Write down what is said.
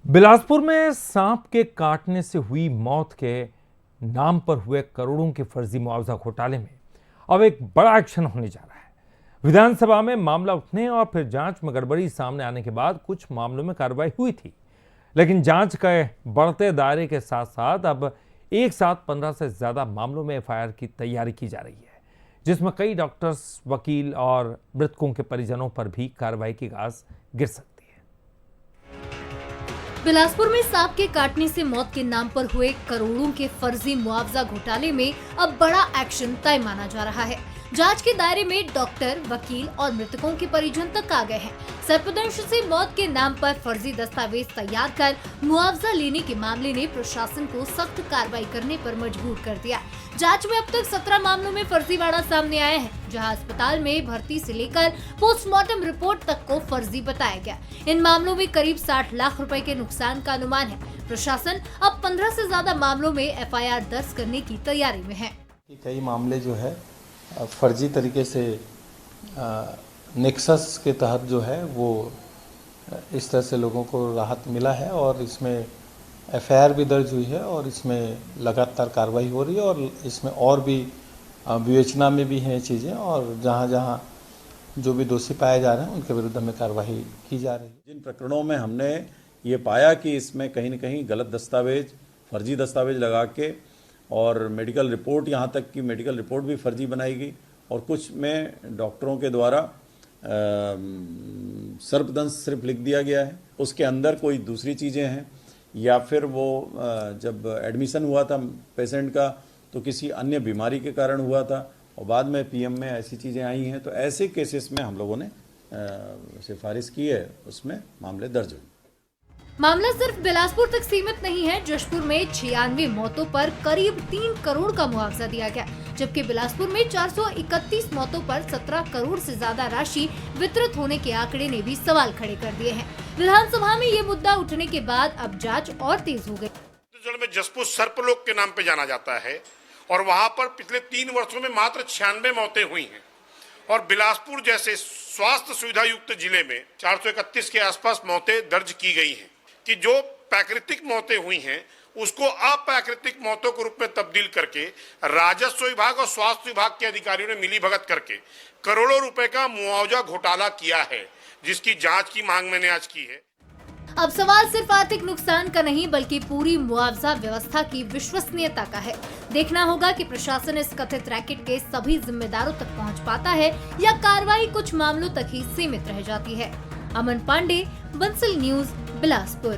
बिलासपुर में सांप के काटने से हुई मौत के नाम पर हुए करोड़ों के फर्जी मुआवजा घोटाले में अब एक बड़ा एक्शन होने जा रहा है। विधानसभा में मामला उठने और फिर जांच में गड़बड़ी सामने आने के बाद कुछ मामलों में कार्रवाई हुई थी, लेकिन जांच के बढ़ते दायरे के साथ साथ अब एक साथ 15 से ज्यादा मामलों में एफआईआर की तैयारी की जा रही है, जिसमें कई डॉक्टर्स, वकील और मृतकों के परिजनों पर भी कार्रवाई की गाज गिर सकती है। बिलासपुर में सांप के काटने से मौत के नाम पर हुए करोड़ों के फर्जी मुआवजा घोटाले में अब बड़ा एक्शन तय माना जा रहा है। जांच के दायरे में डॉक्टर, वकील और मृतकों के परिजन तक आ गए हैं। सर्पदंश से मौत के नाम पर फर्जी दस्तावेज तैयार कर मुआवजा लेने के मामले ने प्रशासन को सख्त कार्रवाई करने पर मजबूर कर दिया। जांच में अब तक 17 मामलों में फर्जीवाड़ा सामने आया है, जहां अस्पताल में भर्ती से लेकर पोस्टमार्टम रिपोर्ट तक को फर्जी बताया गया। इन मामलों में करीब 60 लाख रुपए के नुकसान का अनुमान है। प्रशासन अब 15 से ज्यादा मामलों में एफआईआर दर्ज करने की तैयारी में है। कई मामले जो है फर्जी तरीके से नेक्सस के तहत जो है वो इस तरह से लोगों को राहत मिला है और इसमें एफआईआर भी दर्ज हुई है और इसमें लगातार कार्रवाई हो रही है और इसमें और भी विवेचना में भी हैं चीज़ें और जहाँ जहाँ जो भी दोषी पाए जा रहे हैं उनके विरुद्ध में कार्रवाई की जा रही है। जिन प्रकरणों में हमने ये पाया कि इसमें कहीं न कहीं गलत दस्तावेज, फर्जी दस्तावेज लगा के और मेडिकल रिपोर्ट, यहाँ तक कि मेडिकल रिपोर्ट भी फर्जी बनाई गई और कुछ में डॉक्टरों के द्वारा सर्पदंश सिर्फ लिख दिया गया है, उसके अंदर कोई दूसरी चीज़ें हैं, या फिर वो जब एडमिशन हुआ था पेशेंट का तो किसी अन्य बीमारी के कारण हुआ था और बाद में पीएम में ऐसी चीज़ें आई हैं। तो ऐसे केसेस में हम लोगों ने सिफारिश की है, उसमें मामले दर्ज हुए। मामला सिर्फ बिलासपुर तक सीमित नहीं है। जशपुर में 96 मौतों पर करीब 3 करोड़ का मुआवजा दिया गया, जबकि बिलासपुर में 431 मौतों पर 17 करोड़ से ज्यादा राशि वितरित होने के आंकड़े ने भी सवाल खड़े कर दिए हैं। विधानसभा में ये मुद्दा उठने के बाद अब जांच और तेज हो गई। छत्तीसगढ़ में जशपुर सर्पलोक के नाम पे जाना जाता है और वहाँ पर पिछले 3 वर्षों में मात्र 96 मौतें हुई हैं और बिलासपुर जैसे स्वास्थ्य सुविधा युक्त जिले में 431 के आसपास मौतें दर्ज की गई हैं कि जो प्राकृतिक मौतें हुई हैं उसको अप्राकृतिक मौतों के रूप में तब्दील करके राजस्व विभाग और स्वास्थ्य विभाग के अधिकारियों ने मिलीभगत करके करोड़ों रुपए का मुआवजा घोटाला किया है, जिसकी जांच की मांग मैंने आज की है। अब सवाल सिर्फ आर्थिक नुकसान का नहीं बल्कि पूरी मुआवजा व्यवस्था की विश्वसनीयता का है। देखना होगा कि प्रशासन इस कथित रैकेट के सभी जिम्मेदारों तक पहुंच पाता है या कार्रवाई कुछ मामलों तक ही सीमित रह जाती है। अमन पांडे, बंसल न्यूज, बिलासपुर।